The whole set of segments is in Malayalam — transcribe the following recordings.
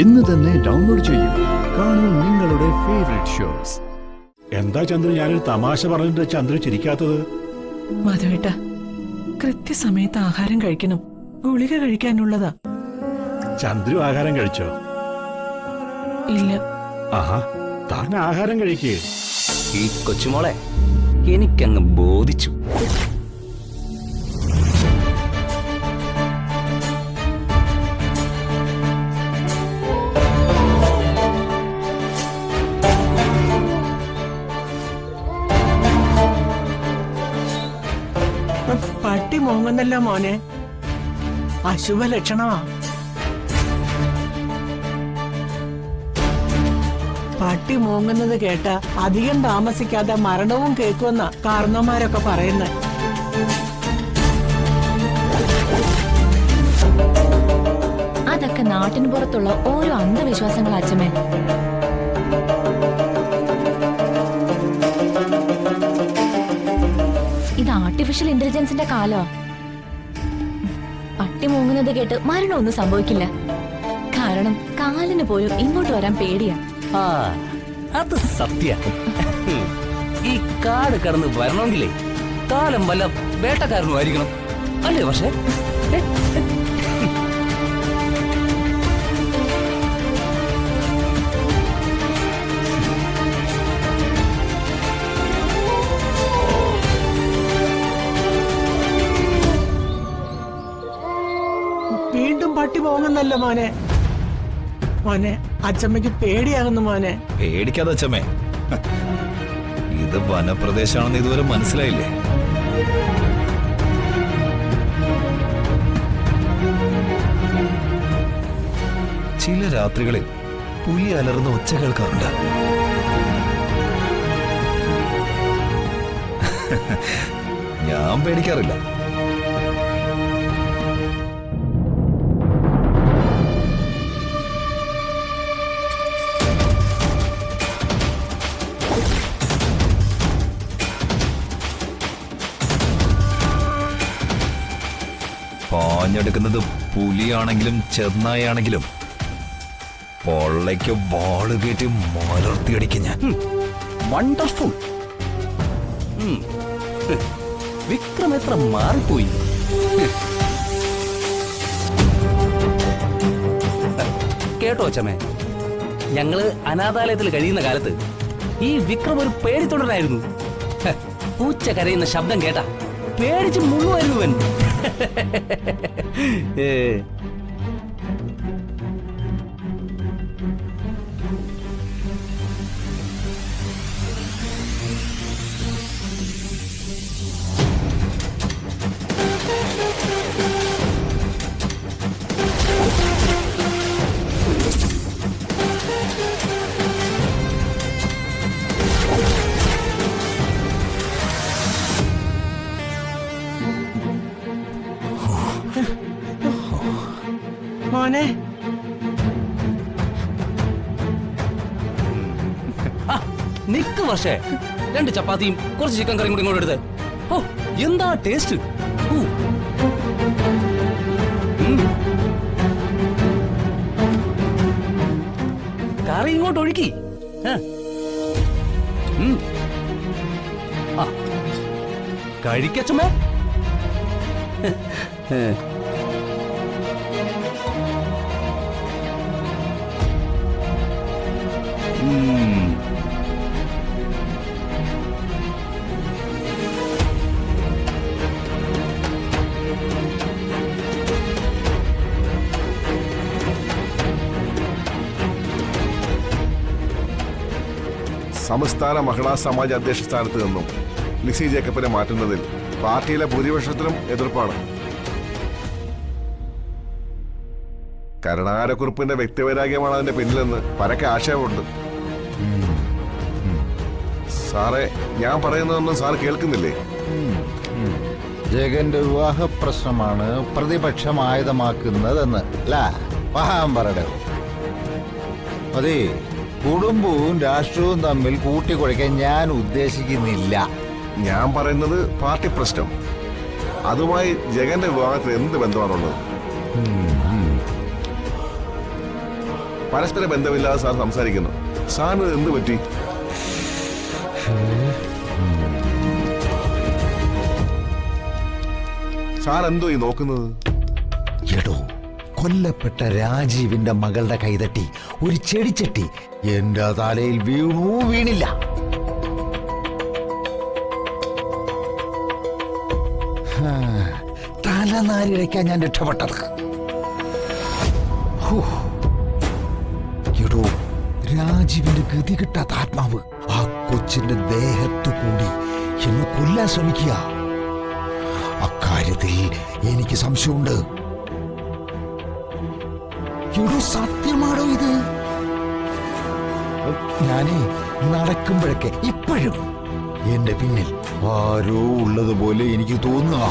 ഇന്ന് തന്നെ ഡൗൺലോഡ് ചെയ്യൂ. കാണൂ നിങ്ങളുടെ ഫേവറേറ്റ് ഷോസ്. എന്താ ചന്ദ്രു, ഞാനൊരു തമാശ പറഞ്ഞിട്ട് ചന്ദ്രു ചിരിക്കാത്തത്? മാധവേട്ട, കൃത്യസമയത്ത് ആഹാരം കഴിക്കണം. ഗുളിക കഴിക്കാനുള്ളതാ. ചന്ദ്രു ആഹാരം കഴിച്ചോ? ഇല്ല. ആഹാ, താൻ ആഹാരം കഴിക്കേ. ഈ കൊച്ചുമോളെ എനിക്കങ്ങ് ബോധിച്ചു. പട്ടി മോങ്ങുന്നല്ല മോനെ, അശുഭ ലക്ഷണമാ. പട്ടി മോങ്ങുന്നത് കേട്ട അധികം താമസിക്കാതെ മരണവും കേൾക്കുമെന്ന കാരണവന്മാരൊക്കെ പറയുന്നത്. അതൊക്കെ നാട്ടിന് പുറത്തുള്ള ഓരോ അന്ധവിശ്വാസങ്ങൾ അച്ഛമ്മേ. ഇത് ആർട്ടിഫിഷ്യൽ ഇന്റലിജൻസിന്റെ കാലോ. പട്ടി മൂങ്ങുന്നത് കേട്ട് മരണമൊന്നും സംഭവിക്കില്ല. കാരണം കാലിന് പോലും ഇങ്ങോട്ട് വരാൻ പേടിയാ. അത് സത്യ. ഈ കാട് കടന്ന് വരണമെങ്കിലേ കാലം വല്ല വേട്ടക്കാരനും ആയിരിക്കണം, അല്ലേ? പക്ഷേ വീണ്ടും പട്ടി മോങ്ങുന്നല്ല മോനെ. മോനെ, അച്ഛമ്മയ്ക്ക് പേടിയാകുന്നു മോനെ. പേടിക്കാതെ അച്ഛമ്മേ, ഇത് വനപ്രദേശാണെന്ന് ഇതുവരെ മനസ്സിലായില്ലേ? ചില രാത്രികളിൽ പുലി അലർന്ന ഒച്ച കേൾക്കാറുണ്ട്. ഞാൻ പേടിക്കാറില്ല. പാഞ്ഞെടുക്കുന്നത് പുലിയാണെങ്കിലും ചെന്നായാണെങ്കിലും പൊള്ളയ്ക്ക് വാള് കയറ്റി മലർത്തിയടിക്കും ഞാൻ. വണ്ടർഫുൾ. വിക്രം എത്ര മാറിപ്പോയി. കേട്ടോ അച്ഛമ്മേ, ഞങ്ങള് അനാഥാലയത്തിൽ കഴിയുന്ന കാലത്ത് ഈ വിക്രം ഒരു പേടിത്തൊണ്ടനായിരുന്നു. പൂച്ച കരയുന്ന ശബ്ദം കേട്ടാ പേടിച്ച് മുഴുവായിരുന്നു അവൻ. മോനെ, നിക്ക് വർഷേ, 2 ചപ്പാത്തിയും കുറച്ച് ചിക്കൻ കറിയും കൂടി ഇങ്ങോട്ട് എടുത്ത്. ഓ, എന്താ ടേസ്റ്റ്! കറി ഇങ്ങോട്ട് ഒഴുക്കി. കഴിക്കച്ചമ്മേ. സംസ്ഥാന മഹിളാ സമാജ് അധ്യക്ഷ സ്ഥാനത്ത് നിന്നും ലിസി ജേക്കബിനെ മാറ്റുന്നതിൽ പാർട്ടിയിലെ ഭൂരിപക്ഷത്തിനും എതിർപ്പാണ്. കരുണാകരക്കുറുപ്പിന്റെ വ്യക്തിവൈരാഗ്യമാണ് അതിന്റെ പിന്നിലെന്ന് പരക്കെ ആശയമുണ്ട്. സാറേ, ഞാൻ പറയുന്നതൊന്നും സാർ കേൾക്കുന്നില്ലേ? ജഗന്റെ വിവാഹ പ്രശ്നമാണ് പ്രതിപക്ഷം ആയുധമാക്കുന്നതെന്ന് പറയടോ. അതെ, കുടുംബവും രാഷ്ട്രവും തമ്മിൽ കൂട്ടിക്കുഴയ്ക്കാൻ ഞാൻ ഉദ്ദേശിക്കുന്നില്ല. ഞാൻ പറയുന്നത് പാർട്ടി പ്രശ്നം. അതുമായി ജഗന്റെ വിവാഹത്തിൽ എന്ത് ബന്ധമാണുള്ളത്? പരസ്പര ബന്ധമില്ലാതെ സാർ സംസാരിക്കുന്നു. സാറിന് എന്ത് പറ്റി? സാർ എന്തോ ഈ നോക്കുന്നത്? എടോ, കൊല്ലപ്പെട്ട രാജീവിന്റെ മകളുടെ കൈതട്ടി ഒരു ചെടിച്ചട്ടി എന്റെ തലയിൽ വീണില്ല. തലനാരിഴയ്ക്കാൻ ഞാൻ രക്ഷപ്പെട്ടത്. എടോ, രാജീവിന്റെ ഗതി കിട്ടാത്ത ആത്മാവ് ആ കൊച്ചിന്റെ ദേഹത്തു കൂടി എന്നെ കൊല്ലാൻ ശ്രമിക്കുക. അക്കാര്യത്തിൽ എനിക്ക് സംശയമുണ്ട്. എടോ, സത്യമാണോ ഇത്? ഞാനേ നടക്കുമ്പോഴൊക്കെ ഇപ്പോഴും എന്റെ പിന്നിൽ ആരോ ഉള്ളതുപോലെ എനിക്ക് തോന്നുക.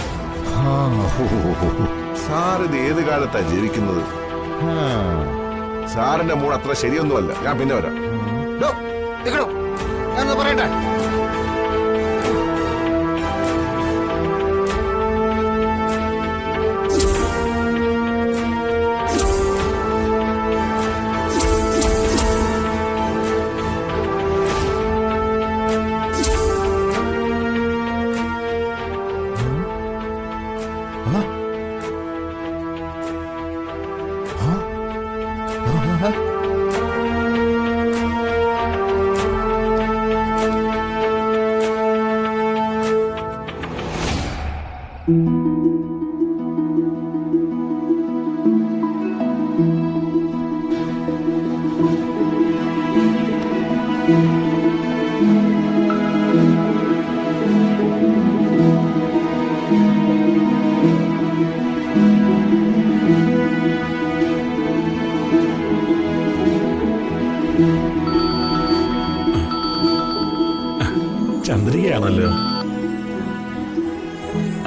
സാർ ഇത് ഏത് കാലത്താ ജീവിക്കുന്നത്? സാറിന്റെ മൂഡ് അത്ര ശരിയൊന്നുമല്ല. ഞാൻ പിന്നെ വരാം. ഞാനൊന്ന് പറയട്ടെ. ചന്ദ്രികയാണല്ലോ.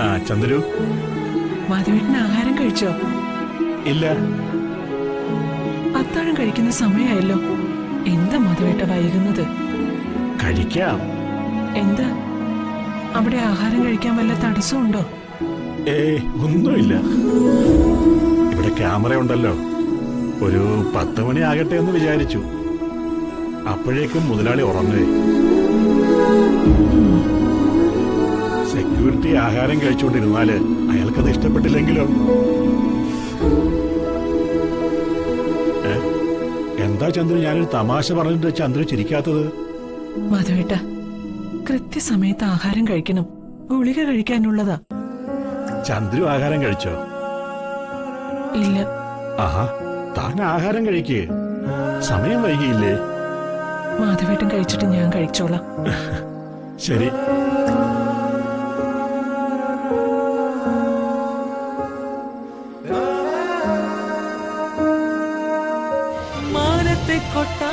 ആ ചന്ദ്രു. മാധവേട്ടന് ആഹാരം കഴിച്ചോ? ഇല്ല. അത്താഴം കഴിക്കുന്ന സമയമായല്ലോ. എന്താ മാധവേട്ട വൈകുന്നത്? കഴിക്കാം. എന്താ അവിടെ ആഹാരം കഴിക്കാൻ വല്ല തടസ്സമുണ്ടോ? ഒന്നുമില്ല. ഇവിടെ ക്യാമറ ഉണ്ടല്ലോ. ഒരു 10 മണി ആകട്ടെ എന്ന് വിചാരിച്ചു. അപ്പോഴേക്കും മുതലാളി ഉറങ്ങുകയെ. സെക്യൂരിറ്റി ആഹാരം കഴിച്ചുകൊണ്ടിരുന്നാല് അയാൾക്കത് ഇഷ്ടപ്പെട്ടില്ലെങ്കിലോ? എന്താ ചന്ദ്രു, ഞാനൊരു തമാശ പറഞ്ഞിട്ട് ചന്ദ്രു ചിരിക്കാത്തത്? മാധവേട്ട, കൃത്യസമയത്ത് ആഹാരം കഴിക്കണം. ഗുളിക കഴിക്കാനുള്ളതാ. ചന്ദ്രു ആഹാരം കഴിച്ചോ? ഇല്ല. ആഹാ, താൻ ആഹാരം കഴിക്കേ. സമയം വൈകിയില്ലേ? മാധവേട്ടൻ കഴിച്ചിട്ട് ഞാൻ കഴിച്ചോളാം. ശരി. മാനത്തെ കൊട്ടാ